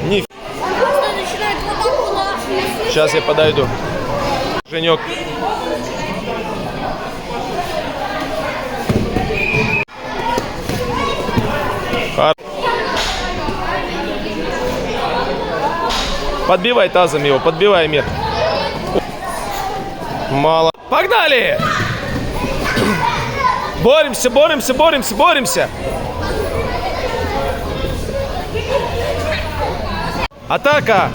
Не. Сейчас я подойду. Женек. Подбивай тазом его, подбивай, Мир. Мало. Погнали! Боремся, боремся, боремся, боремся. Атака!